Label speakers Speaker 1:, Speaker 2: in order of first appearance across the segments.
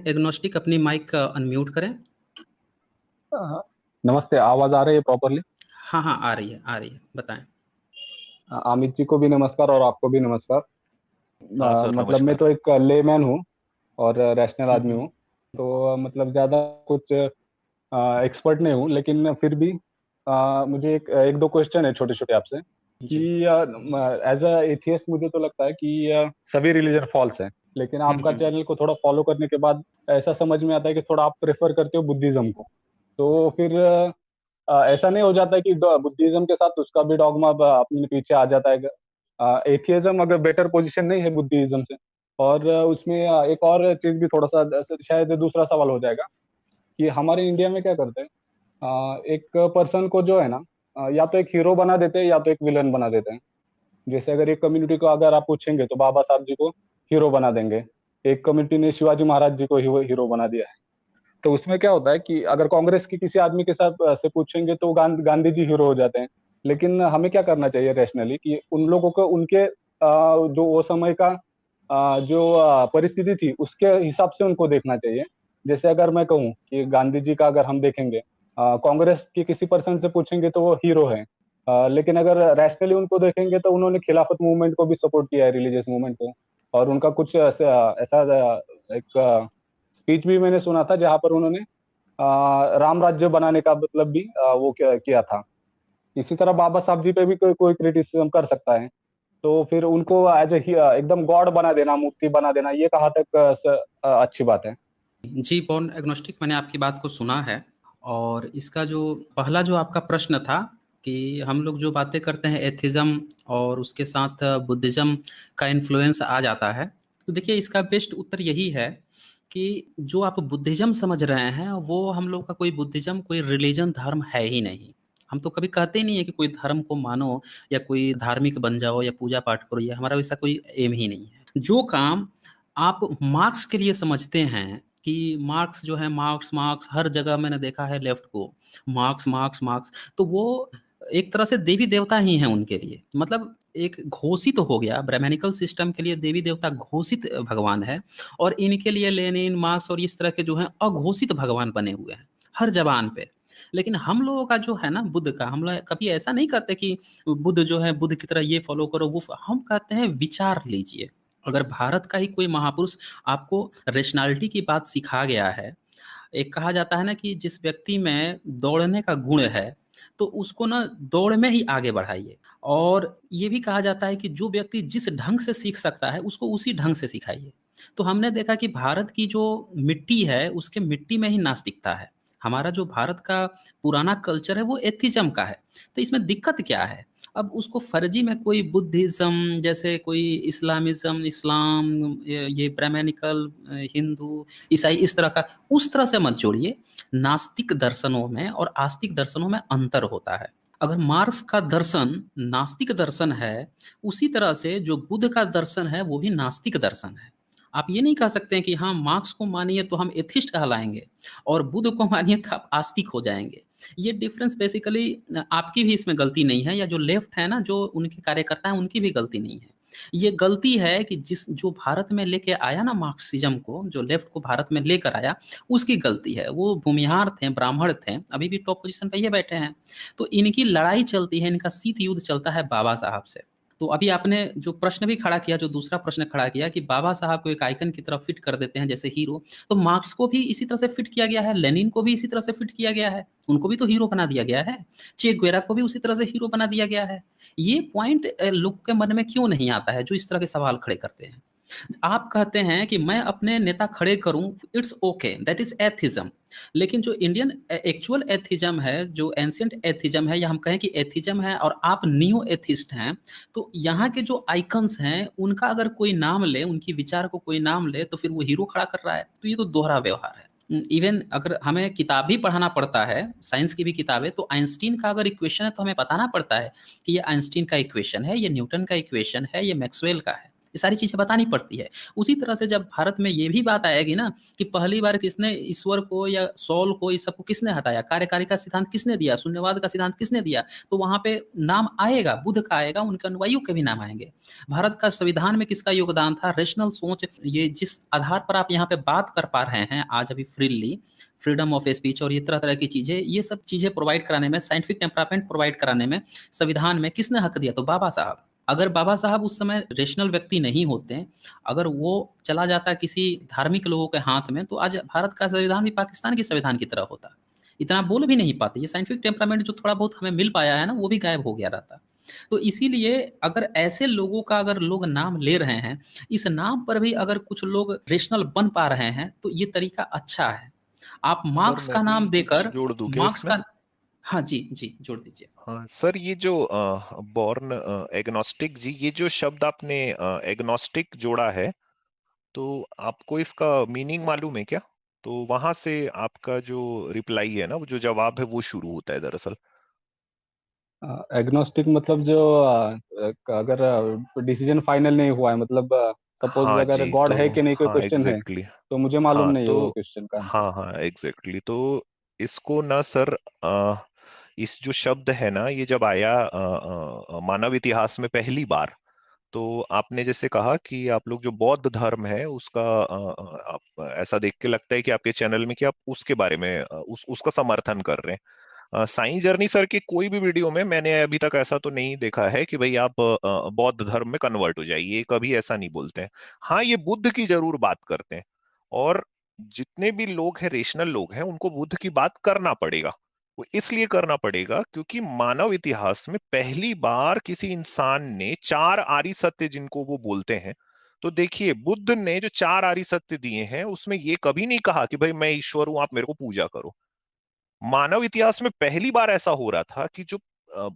Speaker 1: Agnostic अपनी mic unmute करें।
Speaker 2: हाँ, नमस्ते। आवाज आ रही है प्रॉपरली?
Speaker 1: हाँ हाँ, आ रही है आ रही है, बताएं।
Speaker 2: अमित जी को भी नमस्कार और आपको भी नमस्कार।
Speaker 3: हाँ सर,
Speaker 2: मतलब मैं
Speaker 3: नमस्कार।
Speaker 2: तो एक लेमैन हूँ और रैशनल आदमी
Speaker 1: हम्म,
Speaker 2: हूँ। तो मतलब ज़्यादा कुछ एक्सपर्ट नहीं हूँ, लेकिन फिर भी मुझे एक एक दो क्वेश्चन है छोटे छोटे आपसे
Speaker 1: जी।
Speaker 2: कि एज अ एथियस्ट मुझे तो लगता है कि सभी रिलीजन फॉल्स हैं, लेकिन आपका
Speaker 1: हम्म,
Speaker 2: चैनल को थोड़ा फॉलो करने के बाद ऐसा समझ में आता है कि थोड़ा आप प्रेफर करते हो बुद्धिज्म को। तो फिर ऐसा नहीं हो जाता है कि बुद्धिज्म के साथ उसका भी डॉगमा अपने पीछे आ जाता है? एथियज्म अगर बेटर पोजीशन नहीं है बुद्धिज्म से? और उसमें एक और चीज भी थोड़ा सा शायद दूसरा सवाल हो जाएगा कि हमारे इंडिया में क्या करते हैं, एक पर्सन को जो है ना, या तो एक हीरो बना देते हैं या तो एक विलन बना देते हैं। जैसे अगर एक कम्युनिटी को अगर आप पूछेंगे तो बाबा साहब जी को हीरो बना देंगे। एक कम्युनिटी ने शिवाजी महाराज जी को हीरो बना दिया है। तो उसमें क्या होता है कि अगर कांग्रेस के किसी आदमी के साथ से पूछेंगे तो गांधी जी हीरो हो जाते हैं। लेकिन हमें क्या करना चाहिए रैशनली कि उन लोगों को उनके जो वो समय का जो परिस्थिति थी उसके हिसाब से उनको देखना चाहिए। जैसे अगर मैं कहूँ कि गांधी जी का अगर हम देखेंगे, कांग्रेस के किसी पर्सन से पूछेंगे तो वो हीरो है। लेकिन अगर रैशनली उनको देखेंगे तो उन्होंने खिलाफत मूवमेंट को भी सपोर्ट किया है, रिलीजियस मूवमेंट को। और उनका कुछ ऐसा एक स्पीच भी मैंने सुना था जहां पर उन्होंने राम राज्य बनाने का मतलब भी वो किया था। इसी तरह बाबा साहब जी पे भी कोई कोई क्रिटिसिज्म कर सकता है। तो फिर उनको एज एकदम गॉड बना देना, मूर्ति बना देना, ये कहाँ तक अच्छी बात है?
Speaker 1: जी बॉर्न एग्नोस्टिक, मैंने आपकी बात को सुना है। और इसका जो पहला जो आपका प्रश्न था कि हम लोग जो बातें करते हैं एथिज्म और उसके साथ बुद्धिज्म का इन्फ्लुएंस आ जाता है, तो देखिए इसका बेस्ट उत्तर यही है कि जो आप बुद्धिज्म समझ रहे हैं वो हम लोग का कोई बुद्धिज्म कोई रिलीजन धर्म है ही नहीं। हम तो कभी कहते ही नहीं है कि कोई धर्म को मानो या कोई धार्मिक बन जाओ या पूजा पाठ करो, ये हमारा वैसा कोई एम ही नहीं है। जो काम आप मार्क्स के लिए समझते हैं कि मार्क्स जो है, मार्क्स मार्क्स हर जगह मैंने देखा है लेफ्ट को, मार्क्स मार्क्स मार्क्स, तो वो एक तरह से देवी देवता ही हैं उनके लिए। मतलब एक घोषित हो गया ब्राह्मणिकल सिस्टम के लिए देवी देवता घोषित भगवान है, और इनके लिए लेनिन मार्क्स और इस तरह के जो हैं अघोषित भगवान बने हुए हैं हर जबान पे। लेकिन हम लोगों का जो है ना बुद्ध का, हम लोग कभी ऐसा नहीं कहते कि बुद्ध जो है बुद्ध की तरह ये फॉलो करो वो हम कहते हैं विचार लीजिए। अगर भारत का ही कोई महापुरुष आपको रेशनैलिटी की बात सिखा गया है, एक कहा जाता है ना कि जिस व्यक्ति में दौड़ने का गुण है तो उसको ना दौड़ में ही आगे बढ़ाइए। और ये भी कहा जाता है कि जो व्यक्ति जिस ढंग से सीख सकता है उसको उसी ढंग से सिखाइए। तो हमने देखा कि भारत की जो मिट्टी है उसके मिट्टी में ही नास्तिकता है। हमारा जो भारत का पुराना कल्चर है वो एथिज्म का है। तो इसमें दिक्कत क्या है? अब उसको फर्जी में कोई बुद्धिज्म जैसे कोई इस्लामिज्म, इस्लाम, ये ब्राह्मणिकल, हिंदू, ईसाई, इस तरह का उस तरह से मत जोड़िए। नास्तिक दर्शनों में और आस्तिक दर्शनों में अंतर होता है। अगर मार्क्स का दर्शन नास्तिक दर्शन है, उसी तरह से जो बुद्ध का दर्शन है वो भी नास्तिक दर्शन है। आप ये नहीं कह सकते हैं कि हाँ मार्क्स को मानिए तो हम एथिस्ट कहलाएंगे और बुद्ध को मानिए तो आप आस्तिक हो जाएंगे। ये डिफरेंस बेसिकली आपकी भी इसमें गलती नहीं है, या जो लेफ्ट है ना जो उनके कार्यकर्ता हैं उनकी भी गलती नहीं है। ये गलती है कि जिस जो भारत में लेके आया ना मार्क्सिज्म को, जो लेफ्ट को भारत में लेकर आया, उसकी गलती है। वो भूमिहार थे, ब्राह्मण थे, अभी भी टॉप पोजीशन पे ये बैठे हैं। तो इनकी लड़ाई चलती है, इनका शीत युद्ध चलता है बाबा साहब से। तो अभी आपने जो प्रश्न भी खड़ा किया, जो दूसरा प्रश्न खड़ा किया कि बाबा साहब को एक आइकन की तरफ फिट कर देते हैं जैसे हीरो, तो मार्क्स को भी इसी तरह से फिट किया गया है, लेनिन को भी इसी तरह से फिट किया गया है, उनको भी तो हीरो बना दिया गया है। चे गुवेरा को भी उसी तरह से हीरो बना दिया गया है। ये पॉइंट लोग के मन में क्यों नहीं आता है जो इस तरह के सवाल खड़े करते हैं? आप कहते हैं कि मैं अपने नेता खड़े करूं, it's okay, that is atheism. लेकिन जो इंडियन एक्चुअल एथिज्म है, जो एंशियंट एथिज्म है, या हम कहें कि एथिज्म है और आप नियो एथिस्ट हैं, तो यहाँ के जो आइकन्स हैं उनका अगर कोई नाम ले, उनकी विचार को कोई नाम ले, तो फिर वो हीरो खड़ा कर रहा है। तो ये तो दोहरा व्यवहार है। इवन अगर हमें किताब भी पढ़ाना पड़ता है, साइंस की भी किताबें, तो आइंस्टीन का अगर इक्वेशन है तो हमें बताना पड़ता है कि ये आइंस्टीन का इक्वेशन है, ये न्यूटन का इक्वेशन है, ये मैक्सवेल का है। ये सारी चीज़ें बतानी पड़ती है। उसी तरह से जब भारत में ये भी बात आएगी ना कि पहली बार किसने ईश्वर को या सॉल को, इस सबको किसने हटाया, कार्यकारी का सिद्धांत किसने दिया, शून्यवाद का सिद्धांत किसने दिया, तो वहाँ पे नाम आएगा, बुद्ध का आएगा, उनके अनुयायियों के भी नाम आएंगे। भारत का संविधान में किसका योगदान था, रेशनल सोच, ये जिस आधार पर आप यहाँ पे बात कर पा रहे हैं आज अभी फ्रीली, फ्रीडम ऑफ स्पीच और ये तरह तरह की चीज़ें, ये सब चीज़ें प्रोवाइड कराने में, साइंटिफिक टेम्परामेंट प्रोवाइड कराने में संविधान में किसने हक दिया, तो बाबा साहब। अगर बाबा साहब उस समय रेशनल व्यक्ति नहीं होते, अगर वो चला जाता किसी धार्मिक लोगों के हाथ में, तो आज भारत का संविधान भी पाकिस्तान के संविधान की तरह होता, इतना बोल भी नहीं पाते। ये साइंटिफिक टेम्परामेंट जो थोड़ा बहुत हमें मिल पाया है ना, वो भी गायब हो गया रहता। तो इसीलिए अगर ऐसे लोगों का अगर लोग नाम ले रहे हैं, इस नाम पर भी अगर कुछ लोग रेशनल बन पा रहे हैं, तो ये तरीका अच्छा है। आप
Speaker 3: सर
Speaker 1: मार्क्स
Speaker 3: मैं
Speaker 1: का
Speaker 3: भी
Speaker 1: नाम
Speaker 3: कुछ
Speaker 1: देकर,
Speaker 3: जोड़ दूं क्या
Speaker 1: मार्क्स
Speaker 3: इसमें?
Speaker 1: का, हाँ जी जी जोड़ दीजिए।
Speaker 3: हाँ सर, ये जो बॉर्न एग्नोस्टिक जी, ये जो शब्द आपने एग्नोस्टिक जोड़ा है, तो आपको इसका मीनिंग मालूम है क्या? तो वहां से आपका जो रिप्लाई है ना, वो जो जवाब है वो शुरू होता है दरअसल।
Speaker 2: एग्नोस्टिक मतलब जो अगर डिसीजन फाइनल नहीं हुआ है, मतलब सपोज
Speaker 3: हाँ
Speaker 2: अगर
Speaker 3: जी,
Speaker 2: गॉड
Speaker 3: तो
Speaker 2: है कि नहीं, कोई
Speaker 3: हाँ
Speaker 2: क्वेश्चन है,
Speaker 3: एग्जैक्टली।
Speaker 2: तो मुझे मालूम
Speaker 3: हाँ
Speaker 2: नहीं है
Speaker 3: तो
Speaker 2: वो क्वेश्चन का आंसर।
Speaker 3: हाँ हाँ एग्जैक्टली, तो इसको ना सर, इस जो शब्द है ना, ये जब आया मानव इतिहास में पहली बार, तो आपने जैसे कहा कि आप लोग जो बौद्ध धर्म है उसका आप ऐसा देख के लगता है कि आपके चैनल में कि आप उसके बारे में उसका समर्थन कर रहे हैं। साईं जर्नी सर के कोई भी वीडियो में मैंने अभी तक ऐसा तो नहीं देखा है कि भाई आप बौद्ध धर्म में कन्वर्ट हो जाइए, कभी ऐसा नहीं बोलते हैं। हाँ, ये बुद्ध की जरूर बात करते हैं, और जितने भी लोग हैं, रेशनल लोग हैं, उनको बुद्ध की बात करना पड़ेगा। वो इसलिए करना पड़ेगा क्योंकि मानव इतिहास में पहली बार किसी इंसान ने चार आर्य सत्य, जिनको वो बोलते हैं, तो देखिए बुद्ध ने जो चार आर्य सत्य दिए हैं उसमें ये कभी नहीं कहा कि भाई मैं ईश्वर हूं, आप मेरे को पूजा करो। मानव इतिहास में पहली बार ऐसा हो रहा था कि जो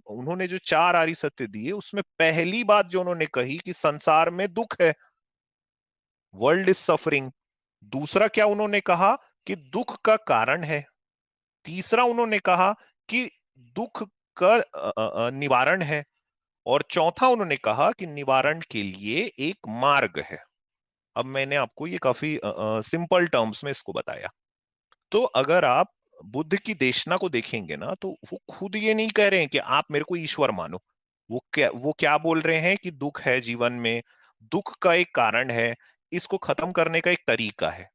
Speaker 3: उन्होंने जो चार आर्य सत्य दिए, उसमें पहली बात जो उन्होंने कही कि संसार में दुख है, वर्ल्ड इज सफरिंग। दूसरा क्या उन्होंने कहा कि दुख का कारण है। तीसरा उन्होंने कहा कि दुख का निवारण है। और चौथा उन्होंने कहा कि निवारण के लिए एक मार्ग है। अब मैंने आपको ये काफी सिंपल टर्म्स में इसको बताया। तो अगर आप बुद्ध की देशना को देखेंगे ना, तो वो खुद ये नहीं कह रहे हैं कि आप मेरे को ईश्वर मानो। वो क्या बोल रहे हैं कि दुख है जीवन में, दुख का एक कारण है, इसको खत्म करने का एक तरीका है।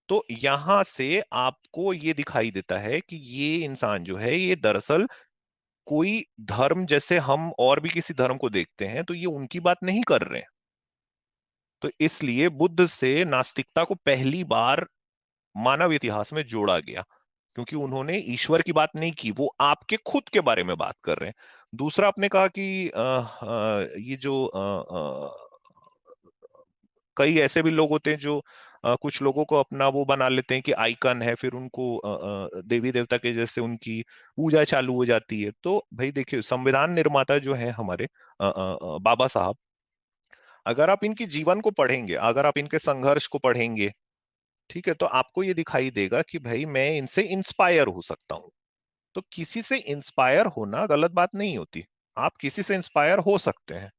Speaker 3: तो यहां से आपको ये दिखाई देता है कि ये इंसान जो है, ये दरअसल कोई धर्म, जैसे हम और भी किसी धर्म को देखते हैं, तो ये उनकी बात नहीं कर रहे हैं। तो इसलिए बुद्ध से नास्तिकता को पहली बार मानव इतिहास में जोड़ा गया, क्योंकि उन्होंने ईश्वर की बात नहीं की, वो आपके खुद के बारे में बात कर रहे हैं। दूसरा आपने कहा कि ये जो कई ऐसे भी लोग होते हैं जो कुछ लोगों को अपना वो बना लेते हैं कि आइकन है, फिर उनको देवी देवता के जैसे उनकी पूजा चालू हो जाती है। तो भाई देखिए, संविधान निर्माता जो है हमारे बाबा साहब, अगर आप इनकी जीवन को पढ़ेंगे, अगर आप इनके संघर्ष को पढ़ेंगे, ठीक है, तो आपको ये दिखाई देगा कि भाई मैं इनसे इंस्पायर हो सकता हूं। तो किसी से इंस्पायर होना गलत बात नहीं होती, आप किसी से इंस्पायर हो सकते हैं।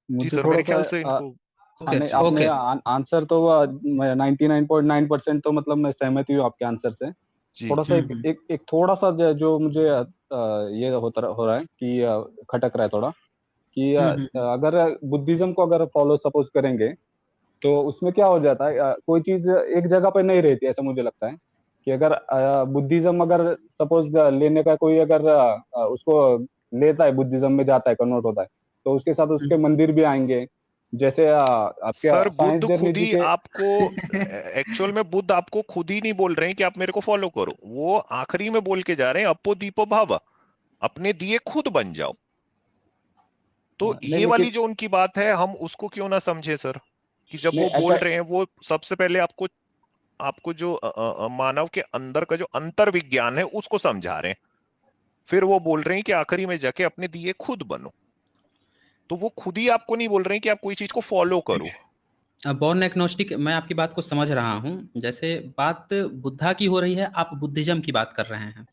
Speaker 3: जी
Speaker 2: मुझे
Speaker 3: सर,
Speaker 2: थोड़ा
Speaker 3: मेरे
Speaker 2: सा
Speaker 3: ख्याल से इनको।
Speaker 1: ओके
Speaker 2: नहीं, आपने
Speaker 1: ओके।
Speaker 2: आंसर तो 99.9% तो मतलब मैं सहमत ही हूँ आपके आंसर से।
Speaker 3: जी
Speaker 2: थोड़ा सा
Speaker 3: जी।
Speaker 2: एक थोड़ा सा जो मुझे ये हो रहा है कि खटक रहा है थोड़ा, कि अगर बुद्धिज्म को अगर फॉलो सपोज करेंगे, तो उसमें क्या हो जाता है, कोई चीज एक जगह पे नहीं रहती, ऐसा मुझे लगता है कि अगर बुद्धिज्म अगर सपोज लेने का कोई अगर उसको लेता है, बुद्धिज्म में जाता है, कन्वर्ट होता है, तो उसके साथ उसके मंदिर भी आएंगे, जैसे
Speaker 3: सर,
Speaker 2: आपके साइंस
Speaker 3: बुद्ध
Speaker 2: जर्नी
Speaker 3: खुद
Speaker 2: जी
Speaker 3: ही
Speaker 2: के।
Speaker 3: आपको, एक्चुअल में बुद्ध आपको खुद ही नहीं बोल रहे हैं कि आप मेरे को फॉलो करो, वो आखिरी में बोल के जा रहे हैं अपो दीपो भावा, अपने दिए खुद बन जाओ। तो
Speaker 2: नहीं
Speaker 3: ये
Speaker 2: लेकिन,
Speaker 3: वाली जो उनकी बात है, हम उसको क्यों ना समझे सर, कि जब
Speaker 2: नहीं
Speaker 3: वो बोल रहे हैं, वो सबसे पहले आपको आपको जो मानव के अंदर का जो अंतर विज्ञान है उसको समझा रहे हैं, फिर वो बोल रहे हैं कि आखिरी में जाके अपने दिए खुद बनो। तो वो खुद ही आपको नहीं बोल रहे हैं कि आप कोई चीज को फॉलो करो।
Speaker 1: बॉर्न एग्नोस्टिक, मैं आपकी बात को समझ रहा हूँ। जैसे बात बुद्धा की हो रही है, आप बुद्धिज्म की बात कर रहे हैं।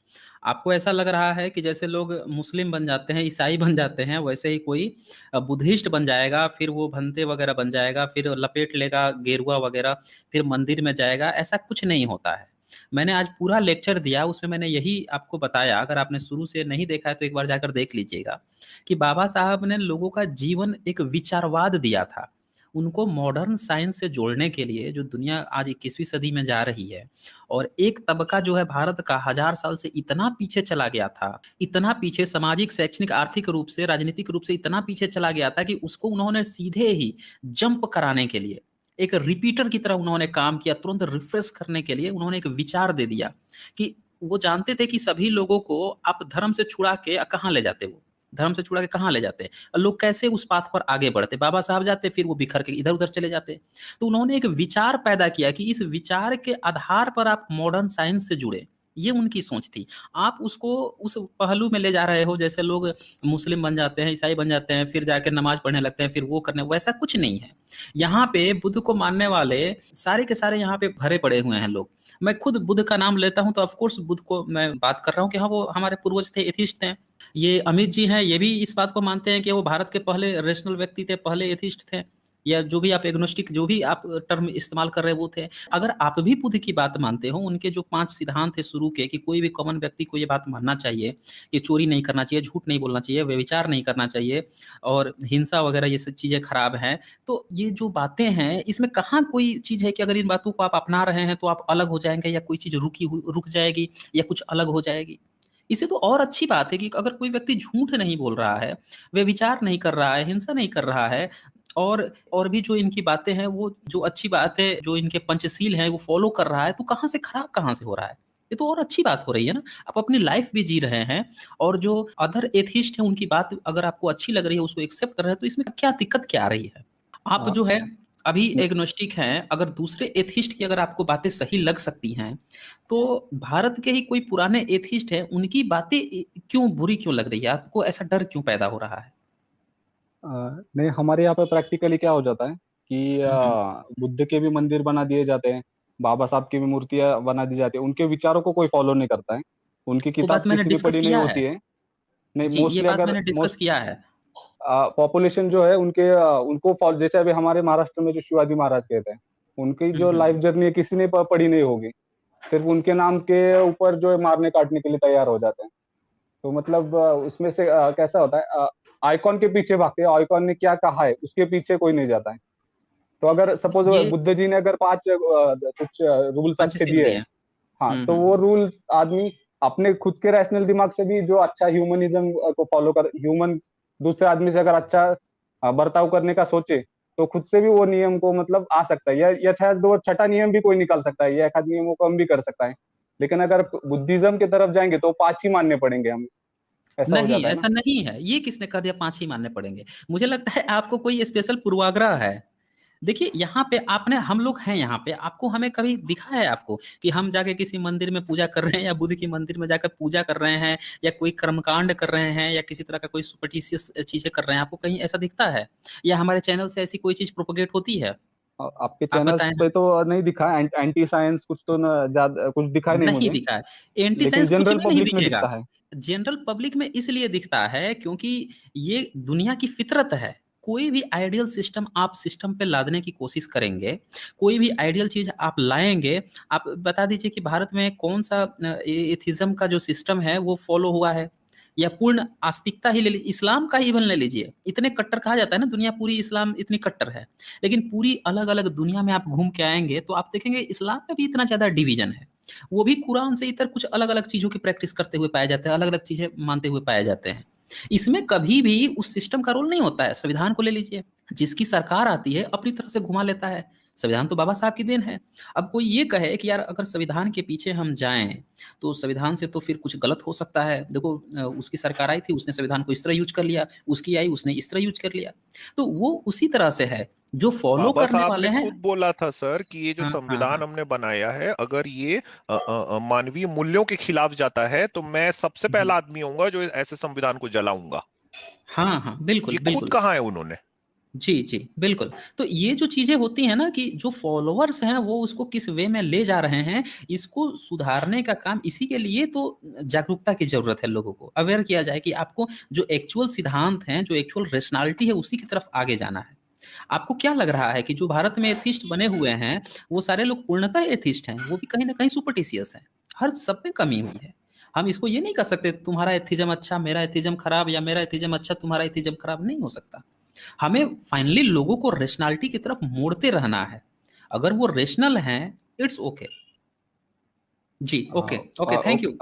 Speaker 1: आपको ऐसा लग रहा है कि जैसे लोग मुस्लिम बन जाते हैं, ईसाई बन जाते हैं, वैसे ही कोई बुद्धिस्ट बन जाएगा, फिर वो भंते वगैरह बन जाएगा, फिर लपेट लेगा गेरुआ वगैरह, फिर मंदिर में जाएगा। ऐसा कुछ नहीं होता है। मैंने आज पूरा लेक्चर दिया, उसमें मैंने यही आपको बताया। अगर आपने शुरू से नहीं देखा है तो एक बार जाकर देख लीजिएगा कि बाबा साहब ने लोगों का जीवन एक विचारवाद दिया था। उनको मॉडर्न साइंस से जोड़ने के लिए, जो दुनिया आज 21वीं सदी में जा रही है, और एक तबका जो है भारत का 1000 साल से इतना पीछे चला गया था, इतना पीछे सामाजिक, शैक्षणिक, आर्थिक रूप से, राजनीतिक रूप से इतना पीछे चला गया था कि उसको उन्होंने सीधे ही जंप कराने के लिए एक रिपीटर की तरह उन्होंने काम किया। तुरंत रिफ्रेश करने के लिए उन्होंने एक विचार दे दिया कि वो जानते थे कि सभी लोगों को आप धर्म से छुड़ा के कहाँ ले जाते, वो धर्म से छुड़ा के कहाँ ले जाते, और लोग कैसे उस पाथ पर आगे बढ़ते। बाबा साहब जाते, फिर वो बिखर के इधर उधर चले जाते। तो उन्होंने एक विचार पैदा किया कि इस विचार के आधार पर आप मॉडर्न साइंस से जुड़े। ये उनकी सोच थी। आप उसको उस पहलू में ले जा रहे हो, जैसे लोग मुस्लिम बन जाते हैं, ईसाई बन जाते हैं, फिर जाकर नमाज पढ़ने लगते हैं, फिर वो करने, वैसा कुछ नहीं है। यहाँ पे बुद्ध को मानने वाले सारे के सारे यहाँ पे भरे पड़े हुए हैं लोग। मैं खुद बुद्ध का नाम लेता हूँ तो ऑफकोर्स बुद्ध को मैं बात कर रहा हूँ कि हाँ, वो हमारे पूर्वज थे, एथिस्ट थे। ये अमित जी हैं, ये भी इस बात को मानते हैं कि वो भारत के पहले रेशनल व्यक्ति थे, पहले एथिस्ट थे, या जो भी आप एग्नोस्टिक, जो भी आप टर्म इस्तेमाल कर रहे हैं वो थे। अगर आप भी बुद्ध की बात मानते हो, उनके जो 5 सिद्धांत थे शुरू के, कि कोई भी कॉमन व्यक्ति को ये बात मानना चाहिए कि चोरी नहीं करना चाहिए, झूठ नहीं बोलना चाहिए, व्यभिचार नहीं करना चाहिए, और हिंसा वगैरह ये सब चीज़ें खराब हैं, तो ये जो बातें हैं, इसमें कहाँ कोई चीज़ है कि अगर इन बातों को आप अपना रहे हैं तो आप अलग हो जाएंगे, या कोई चीज़ रुक जाएगी, या कुछ अलग हो जाएगी। इससे तो और अच्छी बात है कि अगर कोई व्यक्ति झूठ नहीं बोल रहा है, व्यभिचार नहीं कर रहा है, हिंसा नहीं कर रहा है, और भी जो इनकी बातें हैं, वो जो अच्छी बात है, जो इनके पंचशील हैं, वो फॉलो कर रहा है, तो कहाँ से खराब कहाँ से हो रहा है? ये तो और अच्छी बात हो रही है ना। आप अपनी लाइफ भी जी रहे हैं, और जो अदर एथिस्ट हैं उनकी बात अगर आपको अच्छी लग रही है, उसको एक्सेप्ट कर रहे हैं, तो इसमें क्या दिक्कत क्या आ रही है? आप जो है अभी एग्नोस्टिक हैं, अगर दूसरे एथिस्ट की अगर आपको बातें सही लग सकती हैं, तो भारत के ही कोई पुराने एथिस्ट हैं, उनकी बातें क्यों बुरी क्यों लग रही है? आपको ऐसा डर क्यों पैदा हो रहा है?
Speaker 2: नहीं, हमारे यहाँ पे प्रैक्टिकली क्या हो जाता है कि
Speaker 1: हुँ, हुँ।
Speaker 2: बुद्ध के भी मंदिर बना दिए जाते हैं, बाबा साहब की भी मूर्तियाँ बना दी जाती है, उनके विचारों को कोई फॉलो नहीं करता है, उनकी
Speaker 1: वो बात
Speaker 2: किताब
Speaker 1: मैंने
Speaker 2: किसी की
Speaker 1: डिस्कस
Speaker 2: पढ़ी नहीं
Speaker 1: किया है।
Speaker 2: होती है। नहीं,
Speaker 1: जी, ये
Speaker 2: मोस्टली
Speaker 1: बात
Speaker 2: अगर
Speaker 1: मैंने डिस्कस
Speaker 2: मोस्ट
Speaker 1: किया है।
Speaker 2: पॉपुलेशन जो है उनके उनको फॉलो, जैसे अभी हमारे महाराष्ट्र में जो शिवाजी महाराज कहते हैं, उनकी
Speaker 1: हुँ,
Speaker 2: जो
Speaker 1: हुँ।
Speaker 2: लाइफ जर्नी है किसी ने पढ़ी नहीं होगी, सिर्फ उनके नाम के ऊपर जो है मारने काटने के लिए तैयार हो जाते हैं। तो मतलब उसमें से कैसा होता है, आइकॉन के पीछे भागते हैं, आइकॉन ने क्या कहा है उसके पीछे कोई नहीं जाता है। तो अगर सपोज
Speaker 1: ये
Speaker 2: बुद्ध जी ने अगर 5 कुछ रूल्स अच्छे
Speaker 1: पंचशील
Speaker 2: दिए
Speaker 1: दिए
Speaker 2: हैं,
Speaker 1: हैं।
Speaker 2: हाँ,
Speaker 1: हुँ,
Speaker 2: तो
Speaker 1: हुँ।
Speaker 2: वो रूल्स आदमी अपने खुद के रैशनल दिमाग से भी जो अच्छा ह्यूमनिज्म को फॉलो कर, ह्यूमन दूसरे आदमी से अगर अच्छा बर्ताव करने का सोचे, तो खुद से भी वो नियम को मतलब आ सकता है, या शायद वो छठा नियम भी कोई निकाल सकता है, या एक आध नियमों को कम भी कर सकता है। लेकिन अगर बुद्धिज्म की तरफ जाएंगे तो 5 ही मानने पड़ेंगे हमें, ऐसा हो
Speaker 1: नहीं,
Speaker 2: जाता है ना।
Speaker 1: ऐसा नहीं है। ये किसने कह दिया 5 ही मानने पड़ेंगे? मुझे लगता है आपको कोई स्पेशल पूर्वाग्रह है। देखिए, यहाँ पे आपने, हम लोग हैं यहाँ पे, आपको हमें कभी दिखा है आपको कि हम जाके किसी मंदिर में पूजा कर रहे हैं, या बुद्ध की मंदिर में जाकर पूजा कर रहे हैं, या कोई कर्मकांड कर रहे हैं, या किसी तरह का कोई सुपरस्टिशियस चीज़ें कर रहे हैं? आपको कहीं ऐसा दिखता है? या हमारे चैनल से ऐसी कोई चीज़ प्रोपेगेट होती है?
Speaker 2: आपके
Speaker 1: आप
Speaker 2: चैनल्स
Speaker 1: बताएँ
Speaker 2: पे
Speaker 1: ना।
Speaker 2: तो नहीं दिखा, एंटी साइंस कुछ तो न ज्यादा कुछ दिखा नहीं
Speaker 1: नहीं
Speaker 2: मुझे,
Speaker 1: दिखा है। एंटी
Speaker 2: लेकिन
Speaker 1: साइंस कुछ
Speaker 2: जनरल
Speaker 1: में नहीं
Speaker 2: पब्लिक में
Speaker 1: दिखेगा।
Speaker 2: दिखता है।
Speaker 1: जनरल पब्लिक में इसलिए दिखता है क्योंकि ये दुनिया की फितरत है। कोई भी आइडियल सिस्टम आप सिस्टम पे लादने की कोशिश करेंगे, कोई भी आइडियल चीज़ आप लाएँगे, आप बता दीजिए कि भारत में कौन-सा एथिज़्म का जो सिस्टम है वो फ़ॉलो हुआ है? या पूर्ण आस्तिकता ही ले ली, इस्लाम का ही इवन ले लीजिए। इतने कट्टर कहा जाता है ना, दुनिया पूरी इस्लाम इतनी कट्टर है। लेकिन पूरी अलग-अलग दुनिया में आप घूम के आएँगे तो आप देखेंगे इस्लाम में भी इतना ज़्यादा डिवीज़न है। वो भी कुरान से इतर कुछ अलग-अलग चीज़ों की प्रैक्टिस करते हुए पाए जाते हैं, अलग-अलग चीज़ें मानते हुए पाए जाते हैं। इसमें कभी भी उस सिस्टम का रोल नहीं होता है। संविधान को ले लीजिए, जिसकी सरकार आती है अपनी तरह से घुमा लेता है। संविधान तो बाबा साहब की देन है। अब कोई ये कहे कि यार अगर संविधान के पीछे हम जाएँ, तो संविधान से तो फिर कुछ गलत हो सकता है। देखो उसकी सरकार आई थी, उसने संविधान को इस तरह यूज़ कर लिया, उसकी आई उसने इस तरह यूज़ कर लिया। तो वो उसी तरह से है, जो फॉलो
Speaker 3: बाबा
Speaker 1: करने
Speaker 3: साहब
Speaker 1: वाले
Speaker 3: ने
Speaker 1: हैं।
Speaker 3: खुद बोला था सर कि ये जो
Speaker 1: हाँ, हाँ,
Speaker 3: संविधान
Speaker 1: हाँ।
Speaker 3: हमने बनाया है, अगर ये मानवीय मूल्यों के खिलाफ जाता है तो मैं सबसे
Speaker 1: हुँ।
Speaker 3: पहला आदमी होऊंगा जो ऐसे संविधान को जलाऊंगा।
Speaker 1: हाँ, हाँ, बिल्कुल,
Speaker 3: ये खुद
Speaker 1: बिल्कुल।
Speaker 3: कहाँ है उन्होंने?
Speaker 1: जी, जी, बिल्कुल। तो ये जो चीज़ें होती हैं ना कि जो फ़ॉलोवर्स हैं वो उसको किस वे में ले जा रहे हैं, इसको सुधारने का काम इसी के लिए तो जागरूकता की ज़रूरत है लोगों को। अवेयर किया जाए कि आपको जो एक्चुअल सिद्धांत हैं, जो एक्चुअल रैशनैलिटी है उसी की तरफ आगे जाना है। आपको क्या लग रहा है कि जो भारत में एथिस्ट बने हुए हैं, वो सारे लोग पूर्णतः एथिस्ट हैं? वो भी कहीं न कहीं सुपरस्टिशियस हैं। हर सब में कमी हुई है। हम इसको ये नहीं कह सकते तुम्हारा एथिज़्म अच्छा, मेरा एथिज़्म खराब या मेरा एथिज़्म अच्छा, तुम्हारा एथिज़्म खराब, नहीं हो सकता। हमें फाइनली लोगों को रैशनैलिटी की तरफ मोड़ते रहना है। अगर वो रैशनल हैं, इट्स ओके। जी, okay, okay, thank
Speaker 2: okay.
Speaker 1: You.